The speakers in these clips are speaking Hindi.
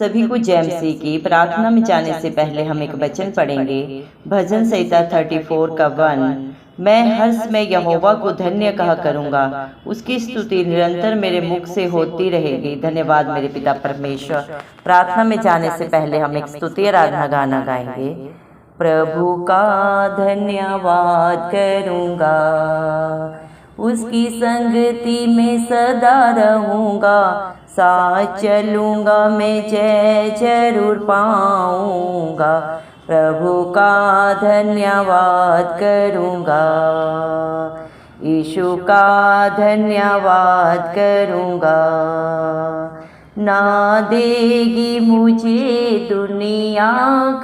सभी को जय मसीह की। प्रार्थना में जाने से पहले हम एक वचन पढ़ेंगे। भजन संहिता 34 का 1। मैं हर समय यहोवा को धन्य कहा करूंगा, उसकी स्तुति निरंतर मेरे मुख से होती रहेगी। धन्यवाद मेरे पिता परमेश्वर। प्रार्थना में जाने से पहले हम एक स्तुति आराधना गाना गाएंगे। प्रभु का धन्यवाद करूंगा, उसकी संगति में सदा रहूंगा, साथ चलूंगा मैं जय जरूर पाऊंगा। प्रभु का धन्यवाद करूंगा, यीशु का धन्यवाद करूंगा। ना देगी मुझे दुनिया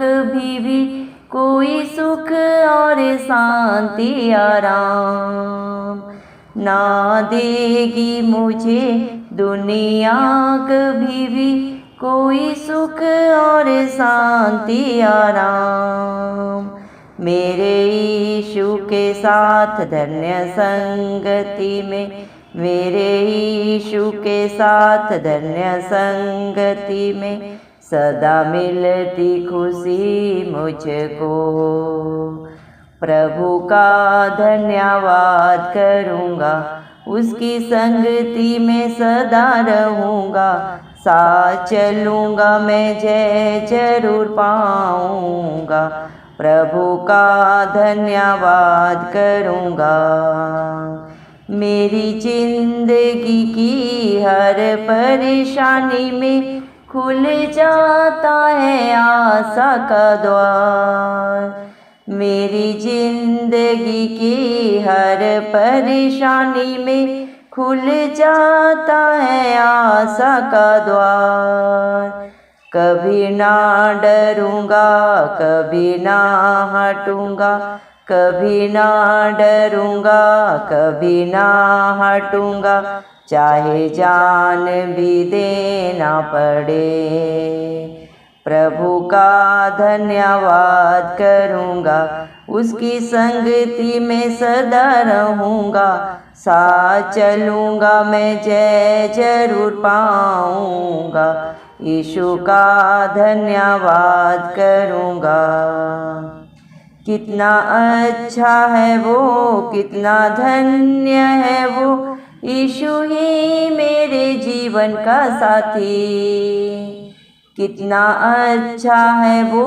कभी भी कोई सुख और शांति आराम, ना देगी मुझे दुनिया कभी भी कोई सुख और शांति आराम। मेरे यीशु के साथ धन्य संगति में, मेरे यीशु के साथ धन्य संगति में सदा मिलती खुशी मुझको। प्रभु का धन्यवाद करूंगा, उसकी संगति में सदा रहूंगा, साथ चलूंगा मैं जय जरूर पाऊंगा। प्रभु का धन्यवाद करूंगा। मेरी जिंदगी की हर परेशानी में खुल जाता है आशा का द्वार। मेरी जिंदगी की हर परेशानी में खुल जाता है आशा का द्वार। कभी ना डरूंगा, कभी ना हटूंगा, कभी ना डरूंगा, कभी ना हटूंगा, चाहे जान भी देना पड़े। प्रभु का धन्यवाद करूंगा, उसकी संगति में सदा रहूंगा, साथ चलूंगा मैं जय जरूर पाऊंगा। यीशु का धन्यवाद करूंगा। कितना अच्छा है वो, कितना धन्य है वो, यीशु ही मेरे जीवन का साथी। कितना अच्छा है वो,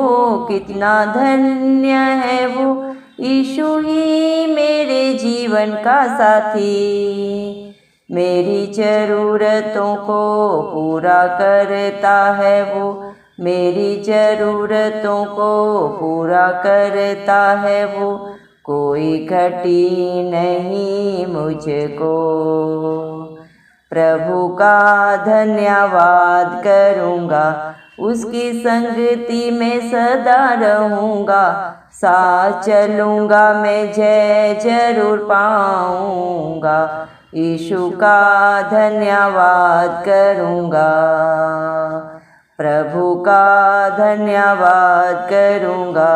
कितना धन्य है वो, यीशु ही मेरे जीवन का साथी। मेरी ज़रूरतों को पूरा करता है वो, मेरी ज़रूरतों को पूरा करता है वो, कोई घटी नहीं मुझको। प्रभु का धन्यवाद करूंगा, उसकी संगति में सदा रहूंगा, साथ चलूंगा मैं जय जरूर पाऊंगा। यीशु का धन्यवाद करूंगा, प्रभु का धन्यवाद करूंगा।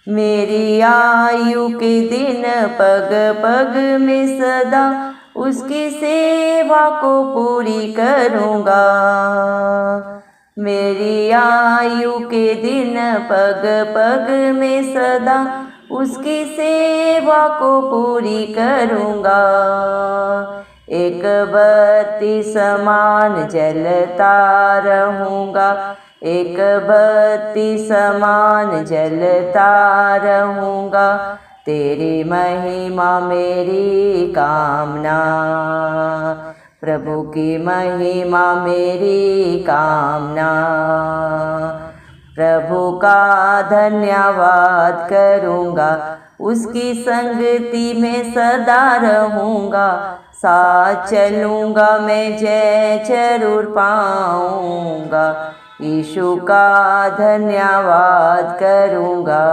मेरी आयु के दिन पग पग में सदा उसकी सेवा को पूरी करूंगा। मेरी आयु के दिन पग पग में सदा उसकी सेवा को पूरी करूंगा। एक बत्ती समान जलता रहूंगा, एक बत्ती समान जलता रहूंगा, तेरी महिमा मेरी कामना। प्रभु की महिमा मेरी कामना। प्रभु का धन्यवाद करूंगा, उसकी संगति में सदा रहूंगा, साथ चलूंगा मैं जय जरूर पाऊंगा। यीशु का धन्यवाद करूंगा,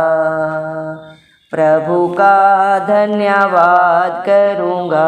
प्रभु का धन्यवाद करूंगा।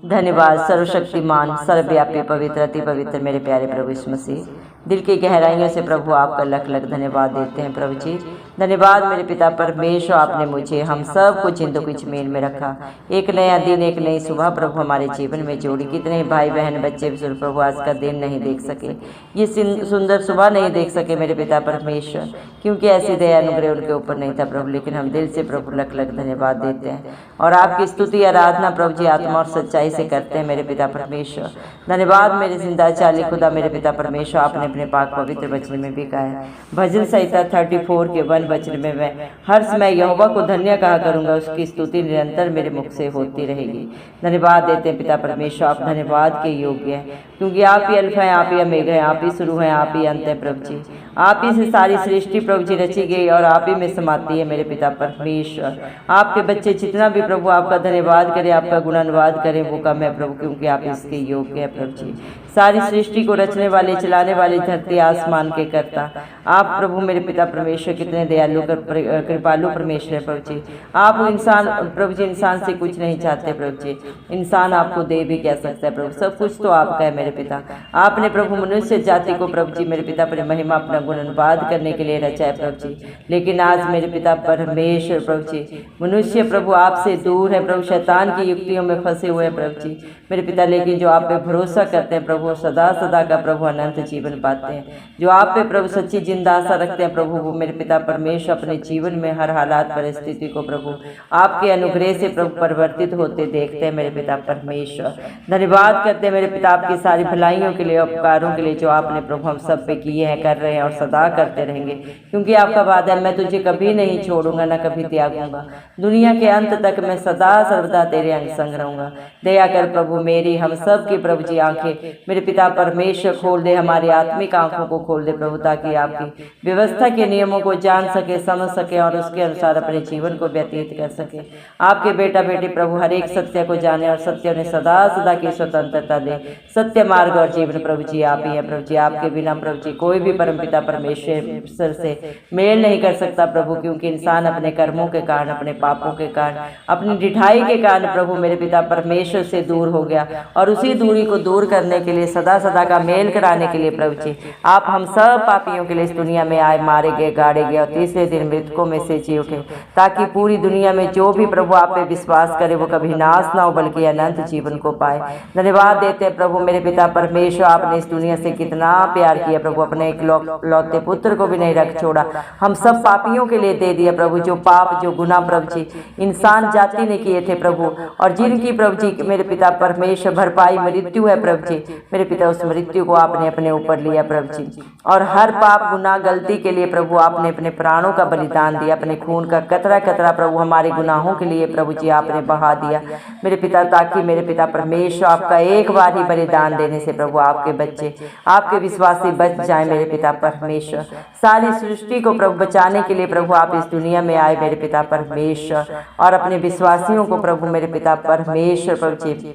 धन्यवाद सर्वशक्तिमान सर्वव्यापी पवित्र अति पवित्र मेरे प्यारे प्रभु यीशु मसीह। दिल की गहराइयों से प्रभु आपका लख लख धन्यवाद देते हैं प्रभु जी। धन्यवाद मेरे पिता परमेश्वर, आपने मुझे हम सब कुछ इंदु की जमीन में रखा। एक नया दिन, एक नई सुबह प्रभु हमारे जीवन में जोड़ी। कितने भाई बहन बच्चे प्रभु आज का दिन नहीं देख सके, ये सुंदर सुबह नहीं देख सके मेरे पिता परमेश्वर, क्योंकि ऐसी दया अनुग्रह उनके ऊपर नहीं था प्रभु। लेकिन हम दिल से प्रभु लख लख धन्यवाद देते हैं और आपकी स्तुति आराधना प्रभु जी आत्मा और सच्चाई से करते हैं मेरे पिता परमेश्वर। धन्यवाद मेरे जिंदा चाली खुदा मेरे पिता परमेश्वर, आपने अपने पाक पवित्र वचन में भी कहा है। भजन संहिता 34 के 1 वचन में मैं हर समय यहोवा को धन्य कहा करूंगा, उसकी स्तुति निरंतर मेरे मुख से होती रहेगी। धन्यवाद देते हैं पिता परमेश्वर, आप धन्यवाद के योग्य हैं, क्योंकि आप ही अल्फा हैं, आप ही ओमेगा हैं, आप ही शुरू हैं, आप ही अंत हैं प्रभु जी। आप ही से सारी सृष्टि प्रभु जी रची गई और आप ही में समाती है मेरे पिता परमेश्वर। आपके बच्चे जितना भी प्रभु आपका धन्यवाद करें, आपका गुणानुवाद करें, वो कम है प्रभु, क्योंकि आप इसके योग्य है प्रभु जी। सारी सृष्टि को रचने वाले, चलाने वाले, धरती आसमान के कर्ता आप प्रभु मेरे पिता परमेश्वर कितने दयालु कृपालु परमेश्वर है प्रभु जी। आप इंसान प्रभु जी इंसान से कुछ नहीं चाहते प्रभु जी, इंसान आपको दे भी क्या सकता है प्रभु, सब कुछ तो आपका है मेरे पिता। आपने प्रभु मनुष्य जाति को प्रभु जी मेरे पिता पर महिमा अपना गुणानुवाद करने के लिए रचा है प्रभु जी। लेकिन आज मेरे पिता परमेश्वर प्रभु जी मनुष्य प्रभु आपसे दूर है प्रभु, शैतान की युक्तियों में फंसे हुए हैं प्रभु जी मेरे पिता। लेकिन जो आप पे भरोसा करते हैं प्रभु, सदा सदा का प्रभु अनंत जीवन पाते हैं। जो आप पे प्रभु सच्ची जिंदा आशा रखते हैं प्रभु, वो मेरे पिता परमेश्वर अपने जीवन में हर हालात परिस्थिति को प्रभु आपके अनुग्रह से प्रभु परिवर्तित होते देखते हैं मेरे पिता परमेश्वर। धन्यवाद करते हैं मेरे पिता आपकी सारी भलाइयों के लिए, उपकारों के लिए जो आपने प्रभु हम सब पे किए हैं, कर रहे हैं और सदा करते रहेंगे, क्योंकि आपका वादा है मैं तुझे कभी नहीं छोड़ूंगा, न कभी त्यागूंगा। दुनिया के अंत तक मैं सदा सर्वदा तेरे अंग संग रहूंगा। दया कर प्रभु मेरी हम सब की प्रभु जी आंखें मेरे पिता परमेश्वर खोल दे, हमारी आत्मिक आंखों को खोल दे प्रभु, ताकि आपकी व्यवस्था के नियमों को जान सके, समझ सके और उसके अनुसार अपने जीवन को व्यतीत कर सके। आपके बेटा बेटी प्रभु हर एक सत्य को जाने और सत्य उन्हें सदा सदा की स्वतंत्रता दे। सत्य मार्ग और जीवन प्रभु जी आप ही है प्रभु जी। आपके बिना प्रभु जी कोई भी परमपिता परमेश्वर से मेल नहीं कर सकता प्रभु, क्योंकि इंसान अपने कर्मों के कारण, अपने पापों के कारण, अपनी ढिठाई के कारण प्रभु मेरे पिता परमेश्वर से दूर हो गया। और उसी दूरी को दूर करने के लिए, सदा सदा का मेल कराने के लिए प्रभु जी आप हम सब पापियों के लिए इस दुनिया में आए, मारे गए, गाड़े गए और तीसरे दिन मृतकों में से जी उठे, ताकि पूरी दुनिया में जो भी प्रभु आप पे विश्वास करे वो कभी नाश ना हो बल्कि अनंत जीवन को पाए। धन्यवाद देते हैं प्रभु मेरे पिता परमेश्वर, आपने इस दुनिया से कितना प्यार किया प्रभु, अपने एक लौते पुत्र को भी नहीं रख छोड़ा, हम सब पापियों के लिए दे दिया प्रभु। जो पाप जो गुनाह प्रभु जी इंसान जाति ने किए थे प्रभु, और जिनकी प्रभु जी मेरे पिता परमेश्वर भरपाई मृत्यु है प्रभु जी मेरे पिता, उस मृत्यु को आपने अपने ऊपर लिया प्रभु जी। और हर पाप गुनाह गलती के लिए प्रभु आपने अपने प्राणों का बलिदान दिया, अपने खून का कतरा कतरा प्रभु हमारे गुनाहों के लिए प्रभु जी आपने बहा दिया मेरे पिता, ताकि मेरे पिता परमेश्वर आपका एक बार ही बलिदान देने से प्रभु आपके बच्चे, आपके विश्वासी बच जाए मेरे पिता परमेश्वर। सारी सृष्टि को प्रभु बचाने के लिए प्रभु आप इस दुनिया में आए मेरे पिता परमेश्वर, और अपने विश्वासियों को प्रभु मेरे पिता परमेश्वर प्रभु जी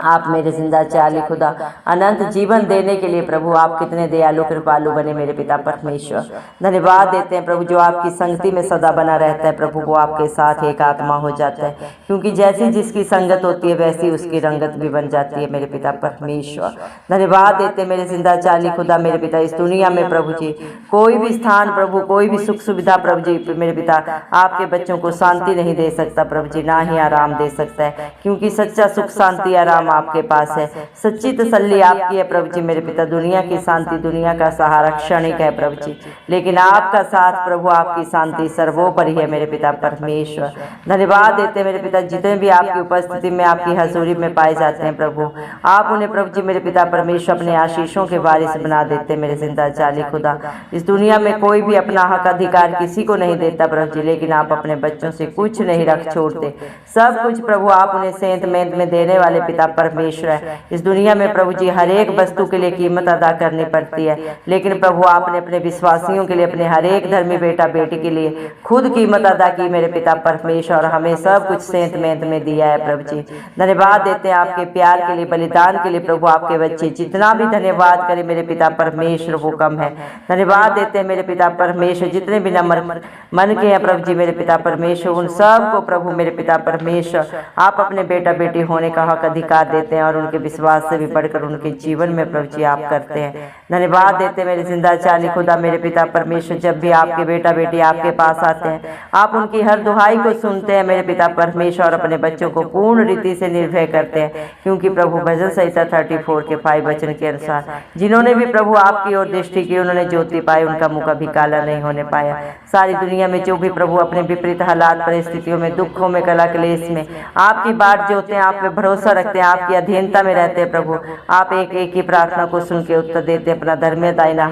आप मेरे जिंदा चाली खुदा अनंत जीवन देने के लिए प्रभु आप कितने दयालु कृपालु बने मेरे पिता परमेश्वर। धन्यवाद देते हैं प्रभु, जो आपकी संगति में सदा बना रहता है प्रभु वो आपके साथ एक आत्मा हो जाता है, क्योंकि जैसी जिसकी संगत होती है वैसी उसकी रंगत भी बन जाती है मेरे पिता परमेश्वर। धन्यवाद देते हैं मेरे जिंदा चाली खुदा मेरे पिता, इस दुनिया में प्रभु जी कोई भी स्थान प्रभु, कोई भी सुख सुविधा प्रभु जी मेरे पिता आपके बच्चों को शांति नहीं दे सकता प्रभु जी, ना ही आराम दे सकता है, क्योंकि सच्चा सुख शांति आराम आपके पास है। सच्ची तसल्ली आपकी है प्रभु जी मेरे पिता। दुनिया की शांति, दुनिया का सहारा क्षणिक है प्रभु जी, लेकिन आपका साथ प्रभु, आपकी शांति सर्वोपरि है मेरे पिता परमेश्वर। धन्यवाद देते मेरे पिता, जितने भी आपकी उपस्थिति में, आपकी हजूरी में पाए जाते हैं प्रभु, आप उन्हें प्रभु जी मेरे पिता परमेश्वर अपने आशीषों के वारिस बना देते मेरे जिंदा चाली खुदा। इस दुनिया में कोई भी अपना हक अधिकार किसी को नहीं देता प्रभु जी, लेकिन आप अपने बच्चों से कुछ नहीं रख छोड़ते, सब कुछ प्रभु आप उन्हें सेंत मेंत में देने वाले पिता परमेश्वर है। इस दुनिया में प्रभु जी हर एक वस्तु के लिए कीमत अदा करनी पड़ती है, लेकिन प्रभु आपने अपने विश्वासियों के लिए, अपने हर एक धर्मी बेटा बेटी के लिए खुद कीमत अदा की मेरे पिता परमेश्वर, और हमें सब कुछ सेंत मेंत में दिया है प्रभु जी। धन्यवाद देते हैं आपके प्यार के लिए, बलिदान के लिए प्रभु। आपके बच्चे जितना भी धन्यवाद करें मेरे पिता परमेश्वर वो कम है। धन्यवाद देते हैं मेरे पिता परमेश्वर, जितने भी नम्र मन के हैं प्रभु जी मेरे पिता परमेश्वर, उन सब को प्रभु मेरे पिता परमेश्वर आप अपने बेटा बेटी होने का हक अधिकार अधिकार देते हैं और उनके विश्वास से भी बढ़कर उनके जीवन में प्रभु जी आप करते हैं। धन्यवाद देते हैं मेरे जिंदा चाली खुदा मेरे पिता परमेश्वर, जब भी आपके बेटा बेटी आपके पास आते हैं आप उनकी हर दुहाई को सुनते हैं मेरे पिता परमेश्वर, और अपने बच्चों को पूर्ण रीति से निर्भय करते हैं, क्योंकि प्रभु भजन संहिता 34 के 5 वचन के अनुसार जिन्होंने भी प्रभु आपकी ओर दृष्टि की उन्होंने ज्योति पाई, उनका मुंह कभी काला नहीं होने पाया। सारी दुनिया में जो भी प्रभु अपने विपरीत हालात परिस्थितियों में दुखों में कला क्लेश में आपकी बाट जोते हैं, आप पे भरोसा रखते हैं, आपकी अधीनता में रहते हैं प्रभु, आप एक एक की प्रार्थना को सुन के उत्तर देते हैं, अपना धर्म दाहिना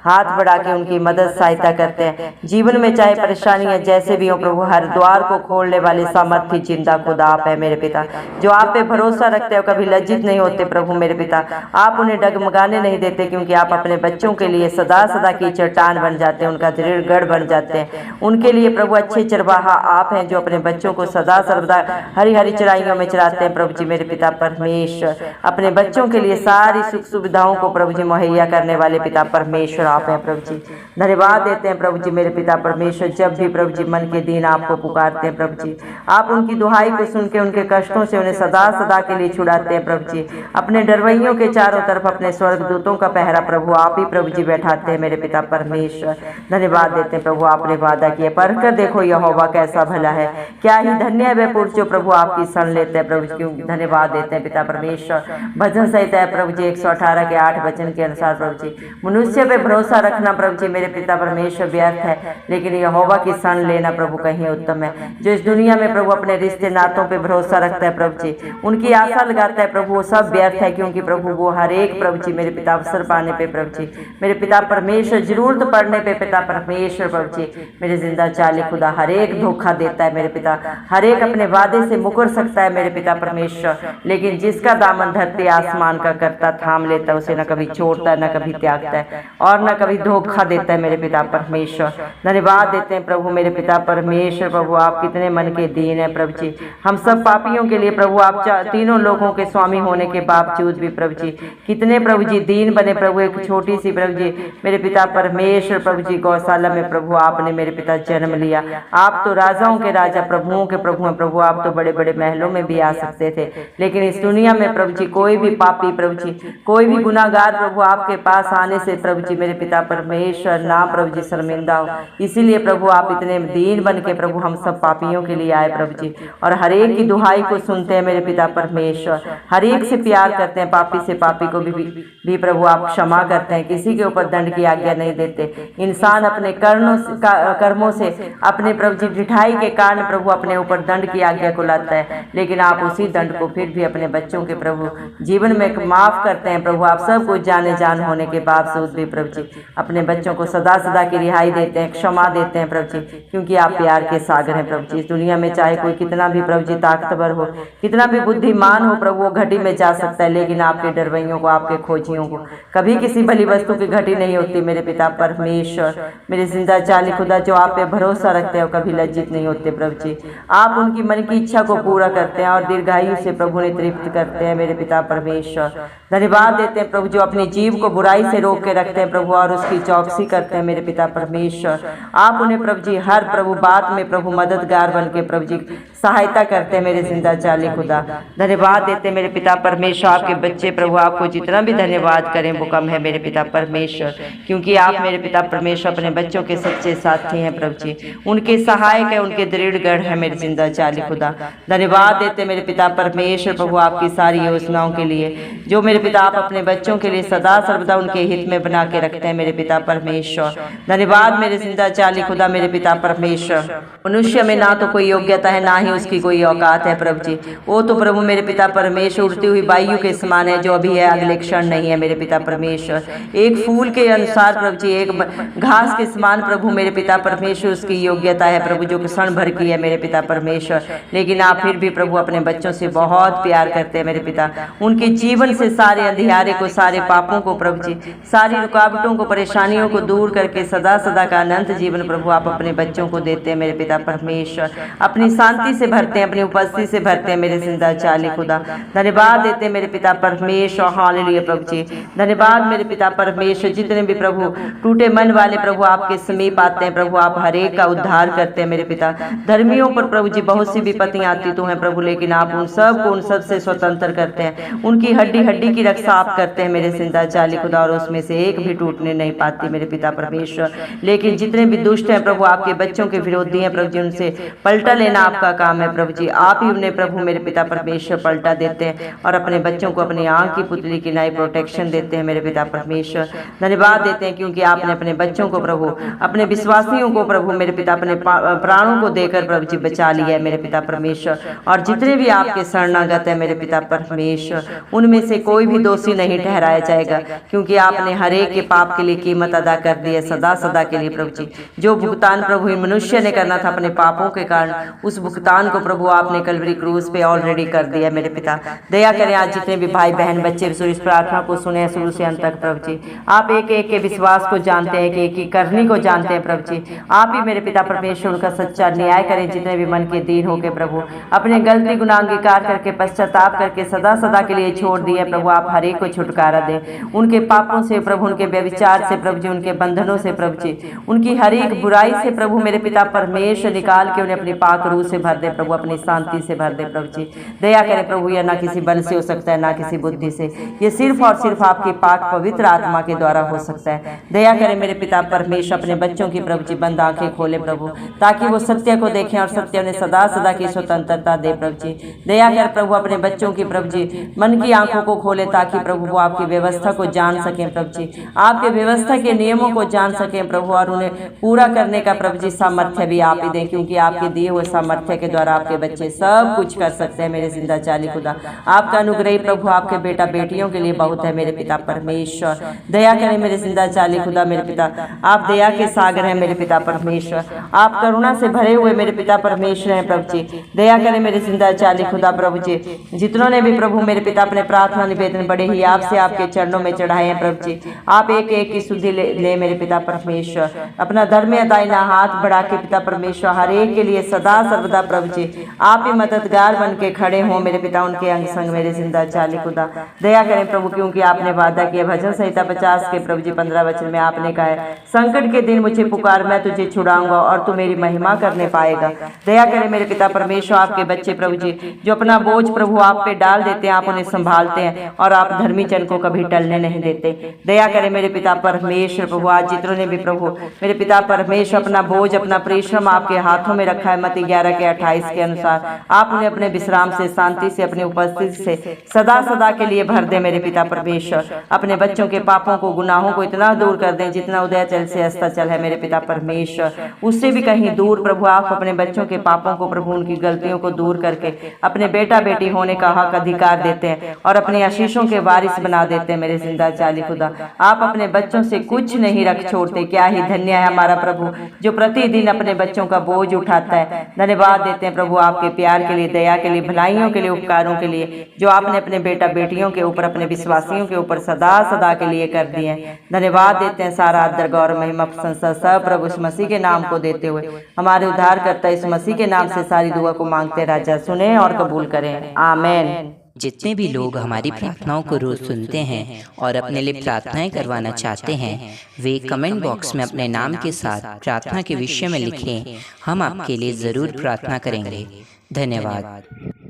हाथ बढ़ा के उनकी मदद सहायता करते हैं। जीवन में चाहे परेशानियां जैसे भी हो प्रभु, हर द्वार को खोलने वाले सामर्थ्य जिंदा खुदा आप है मेरे पिता, जो आप पे भरोसा रखते हो, कभी लज्जित नहीं होते प्रभु मेरे पिता, आप उन्हें डगमगाने नहीं देते, क्योंकि आप अपने बच्चों के लिए सदा सदा की चट्टान बन जाते हैं, उनका दृढ़ गढ़ बन जाते हैं। उनके लिए प्रभु अच्छे चरवाहा आप हैं, जो अपने बच्चों को सदा सर्वदा हरी हरी चराइयों में चराते हैं प्रभु जी मेरे पिता परमेश्वर। अपने बच्चों के लिए सारी सुख सुविधाओं को प्रभु जी मुहैया करने वाले पिता परमेश्वर आप हैं प्रभु जी। धन्यवाद देते हैं प्रभु जी मेरे पिता परमेश्वर, जब भी प्रभु जी मन के दिन आपको पुकारते हैं प्रभु जी, आप उनकी दुहाई को सुन के उनके कष्टों से उन्हें सदा सदा के लिए छुड़ाते हैं प्रभु जी। अपने डरवैयों के चारों तरफ अपने स्वर्गदूतों का पहरा प्रभु आप ही प्रभु जी बैठाते हैं मेरे पिता परमेश्वर। धन्यवाद देते हैं प्रभु, आपने वादा किया, पढ़कर देखो यहोवा कैसा भला है, क्या ही धन्य है वे पुरुष जो प्रभु आपकी शरण लेते हैं प्रभु जी। धन्यवाद देते हैं पिता परमेश्वर। भजन संहिता है प्रभु जी 118 के 8 वचन के अनुसार प्रभु जी, मनुष्य पे भरोसा रखना प्रभु जी मेरे पिता परमेश्वर व्यर्थ है, लेकिन यहोवा की शरण लेना प्रभु कहीं उत्तम है। जो इस दुनिया में प्रभु अपने रिश्ते नातों पे भरोसा रखता है प्रभु जी, उनकी आशा लगाता है प्रभु, वो सब व्यर्थ है, क्योंकि प्रभु वो हर एक प्रभु जी मेरे पिता अवसर पाने पे प्रभु जी मेरे पिता परमेश्वर, जरूरत पड़ने पे पिता परमेश्वर प्रभु जी मेरे जिंदा चाली खुदा हर एक धोखा देता है मेरे पिता, हर एक अपने वादे से मुकर सकता है मेरे पिता परमेश्वर, लेकिन जिसका दामन धरती आसमान का करता थाम लेता है, उसे न कभी छोड़ता है न कभी त्यागता है और न कभी धोखा देता है मेरे पिता परमेश्वर। धन्यवाद देते हैं प्रभु मेरे पिता परमेश्वर, प्रभु आप कितने मन के दीन है प्रभु जी, हम सब पापियों के लिए प्रभु आप तीनों लोगों के स्वामी होने के बावजूद भी प्रभु जी कितने प्रभु जी दीन बने प्रभु। एक छोटी सी प्रभु जी मेरे पिता परमेश्वर प्रभु जी गौशाला में प्रभु आपने मेरे पिता जन्म लिया। आप तो राजाओं के राजा प्रभुओं के प्रभु हैं प्रभु, आप तो बड़े बड़े महलों में भी आ सकते थे, लेकिन इस दुनिया में प्रभु जी कोई भी पापी प्रभु जी कोई भी गुनाहगार प्रभु आपके पास आने से प्रभु जी मेरे पिता परमेश्वर ना प्रभु जी शर्मिंदा हो। इसीलिए प्रभु आप इतने दीन बन के प्रभु हम सब पापियों के लिए आए प्रभु जी, और हर एक की दुहाई को सुनते हैं मेरे पिता परमेश्वर, हर एक से प्यार करते हैं, पापी से पापी को भी प्रभु आप क्षमा करते हैं, किसी के ऊपर दंड की आज्ञा नहीं देते। इंसान अपने कर्मों से अपने प्रभु जी ढिठाई के कारण प्रभु अपने ऊपर दंड की आज्ञा को लाता है, लेकिन आप उसी दंड को फिर भी अपने बच्चों के प्रभु जीवन में माफ करते हैं प्रभु। आप सब कुछ जाने जान होने के बावजूद भी प्रभु जी अपने बच्चों को सदा सदा की रिहाई देते हैं, क्षमा देते हैं प्रभु जी, क्योंकि आप प्यार के सागर हैं प्रभु जी। इस दुनिया में चाहे कोई कितना भी प्रभु जी ताकतवर हो, कितना भी बुद्धिमान हो प्रभु, वो घटी में जा सकता है, लेकिन आपके डरवैयों को आपके खोजियों को कभी किसी भली वस्तु की घटी नहीं होती मेरे पिता परमेश्वर। मेरे जिंदा चाली खुदा जो आप पे भरोसा रखते हो कभी लज्जित नहीं होते प्रभु जी, आप उनकी मन की इच्छा को पूरा करते हैं और दीर्घायु से प्रभु ने तृप्त करते हैं मेरे पिता परमेश्वर। धन्यवाद देते हैं प्रभु जो अपनी जीव को बुराई से रोक के रखते हैं प्रभु और उसकी चौकसी करते हैं मेरे पिता परमेश्वर। आप उन्हें प्रभु जी हर प्रभु बात में प्रभु मददगार बन के प्रभु जी सहायता करते हैं मेरे जिंदा चाली खुदा। धन्यवाद देते हैं मेरे पिता परमेश्वर, आपके बच्चे प्रभु आपको जितना भी धन्यवाद करें वो कम है मेरे पिता परमेश्वर, क्योंकि आप मेरे पिता परमेश्वर अपने बच्चों के सच्चे साथी हैं प्रभु जी, उनके सहायक है, उनके दृढ़ गढ़ है मेरे जिंदा चाली खुदा। धन्यवाद देते मेरे पिता परमेश्वर प्रभु आपकी सारी योजनाओं के लिए जो मेरे पिता आप अपने बच्चों के लिए सदा सर्वदा उनके हित में बना के रखते हैं मेरे पिता परमेश्वर। धन्यवाद मेरे जिंदा चाली खुदा मेरे पिता परमेश्वर। मनुष्य में ना तो कोई योग्यता है ना ही उसकी कोई औकात है प्रभु जी, वो तो प्रभु मेरे पिता परमेश्वर उड़ती हुई वायु के समान है, जो अभी है अगले क्षण नहीं है मेरे पिता परमेश्वर। एक फूल के अनुसार प्रभु जी एक घास के समान प्रभु मेरे पिता परमेश्वर उसकी योग्यता है प्रभु जो क्षण भर की है मेरे पिता परमेश्वर, लेकिन आप फिर भी प्रभु अपने बच्चों से बहुत प्यार करते हैं मेरे पिता। उनके जीवन से सारे अंधियारे को, सारे पापों को प्रभु जी, सारी रुकावटों को, परेशानियों को दूर करके सदा सदा का अनंत जीवन प्रभु आप अपने बच्चों को देते हैं मेरे पिता परमेश्वर। अपनी शांति से भरते हैं, अपनी उपस्थिति से भरते हैं मेरे जिंदा जाली खुदा। धन्यवाद देते हैं मेरे पिता परमेश्वर, हालेलुया प्रभु जी। धन्यवाद मेरे पिता परमेश्वर, जितने भी प्रभु टूटे मन वाले प्रभु आपके समीप आते हैं प्रभु, आप हर एक का उद्धार करते हैं मेरे पिता। धर्मियों पर प्रभु जी बहुत सी विपत्तियां आती तो हैं प्रभु, लेकिन आप उन सब को उन सब से स्वतंत्र करते हैं, उनकी हड्डी हड्डी की रक्षा आप करते हैं मेरे जिंदा जाली खुदा, और उसमें से एक भी टूटने नहीं पाती मेरे पिता परमेश्वर। लेकिन जितने भी दुष्ट हैं प्रभु, आपके बच्चों के विरोधी हैं प्रभु जी, उनसे पलटा लेना आपका काम है प्रभु जी। आप ही उन्हें प्रभु मेरे पिता परमेश्वर पलटा देते हैं और अपने बच्चों को अपनी आंख की पुतली की नई प्रोटेक्शन देते हैं मेरे पिता परमेश्वर। धन्यवाद देते हैं क्योंकि आपने अपने बच्चों को प्रभु, अपने विश्वासियों को प्रभु मेरे पिता अपने प्राणों को देकर प्रभु जी बचा लिया है मेरे पिता परमेश्वर। और जितने भी आपके शरणागत है मेरे पिता परमेश्वर, उनमें से कोई भी दोषी नहीं ठहराया जाएगा, क्योंकि आपने हर एक के पाप के लिए कीमत अदा कर दी है सदा सदा के लिए प्रभु जी। जो भुगतान प्रभु मनुष्य ने करना था अपने पापों के कारण, उस भुगतान को प्रभु आपने कलवरी क्रूस पे ऑलरेडी कर दिया मेरे पिता। दया करें आज जितने भी भाई बहन बच्चे इस प्रार्थना को सुने शुरू से अंत तक प्रभु जी। आप एक एक के विश्वास को जानते हैं, एक एक करनी को जानते हैं प्रभु जी। आप ही मेरे पिता परमेश्वर उनका सच्चा न्याय करें, जितने भी मन के दीन हो के प्रभु अपने गलती गुनाह अंगीकार करके पश्चाताप करके सदा सदा के लिए छोड़ दिए प्रभु, आप हर एक को छुटकारा दें उनके पापों से प्रभु, उनके व्यभिचार से प्रभु जी, उनके बंधनों से प्रभु जी, उनकी हर एक बुराई से प्रभु मेरे पिता परमेश्वर निकाल के उन्हें अपनी पाक रूह से भर दे प्रभु, अपनी शांति से भर दे प्रभु जी। दया करें प्रभु, यह ना किसी बल से हो सकता है ना किसी बुद्धि से, ये सिर्फ और सिर्फ आपकी पाक पवित्र आत्मा के द्वारा हो सकता है। दया करें मेरे पिता परमेश्वर, अपने बच्चों की प्रभु जी बंद आंखें खोले प्रभु, ताकि वो सत्य को देखें और सत्य उन्हें सदा सदा की स्वतंत्रता दे प्रभु जी। दया कर प्रभु अपने बच्चों की प्रभु जी मन की आंखों को खोले, ताकि प्रभु वो आपकी व्यवस्था को जान सकें प्रभु जी, आपके व्यवस्था के नियमों को जान सकें प्रभु, और उन्हें पूरा करने का प्रभु जी सामर्थ्य भी आप ही दें, क्योंकि आपके दिए हुए सामर्थ्य के द्वारा आपके बच्चे सब कुछ कर सकते हैं मेरे जिंदा जाली खुदा। आपका अनुग्रह प्रभु आपके बेटा बेटियों के लिए बहुत है मेरे पिता परमेश्वर। दया करें मेरे जिंदा जाली खुदा मेरे पिता, आप दया के सागर हैं मेरे पिता परमेश्वर, आप करुणा से भरे हुए मेरे पिता परमेश्वर हैं प्रभु जी। दया करें मेरे जिंदा जाली खुदा प्रभु जी, जितनों ने भी प्रभु मेरे पिता अपने प्रार्थना निवेदन बड़े ही आपसे आपके चरणों में चढ़ाए हैं प्रभु जी, आप एक एक की शुद्धि ले मेरे पिता परमेश्वर, अपना धर्म दाहिना हाथ बढ़ा के पिता परमेश्वर हर एक के लिए सदा सर्वदा प्रभु जी आप ही मददगार बन के खड़े हों मेरे पिता, उनके अंग संग मेरे जिंदा जाली खुदा। दया करें प्रभु, क्योंकि आपने वादा किया भजन संहिता 50 के प्रभु जी 15 वचन में आपने कहा है, संकट के दिन मुझे पुकार मैं तुझे छुड़ाऊंगा और तू मेरी महिमा करने पाएगा। दया करें मेरे पिता परमेश्वर, आपके बच्चे प्रभु जी जो अपना बोझ प्रभु आप पे डाल देते हैं, आप उन्हें संभालते हैं और आप धर्मी जन को कभी टलने नहीं देते। दया करें मेरे पिता परमेश्वर प्रभु, आज जितनों ने भी प्रभु मेरे पिता परमेश्वर अपना बोझ अपना परिश्रम आपके हाथों में रखा है, मत्ती 11 के 28 के अनुसार आप उन्हें अपने विश्राम से शांति से अपनी उपस्थिति से सदा सदा के लिए भर दे मेरे पिता परमेश्वर। अपने बच्चों के पापों को गुनाहों को इतना दूर कर दें जितना उदयाचल से अस्ताचल है मेरे पिता परमेश्वर, उससे भी कहीं दूर प्रभु आप अपने बच्चों के पापों को प्रभु उनकी गलतियों को दूर करके अपने बेटा बेटी होने का हक अधिकार देते हैं और अपने आशीषों के वारिस बना देते हैं मेरे जिंदा जाली खुदा। आप अपने बच्चों से कुछ नहीं रख छोड़ते, क्या ही धन्य है हमारा प्रभु जो प्रतिदिन अपने बच्चों का बोझ उठाता है। धन्यवाद देते हैं प्रभु आपके प्यार के लिए, दया के लिए, भलाइयों के लिए, उपकारों के लिए जो आपने अपने बेटा बेटियों के ऊपर अपने विश्वासियों के ऊपर सदा सदा के लिए कर दिए हैं। धन्यवाद देते हैं, सारा आदर गौरव महिमा प्रशंसा सब प्रभु इस मसीह के नाम को देते हुए हमारे उद्धारकर्ता इस मसीह के नाम से सारी दुआ को मांगते राजा सुने और कबूल करें, आमीन। जितने भी लोग हमारी प्रार्थनाओं को रोज सुनते हैं और अपने लिए प्रार्थनाएं करवाना चाहते हैं, वे कमेंट बॉक्स में अपने नाम के साथ प्रार्थना के विषय में लिखें, हम आपके लिए ज़रूर प्रार्थना करेंगे। धन्यवाद।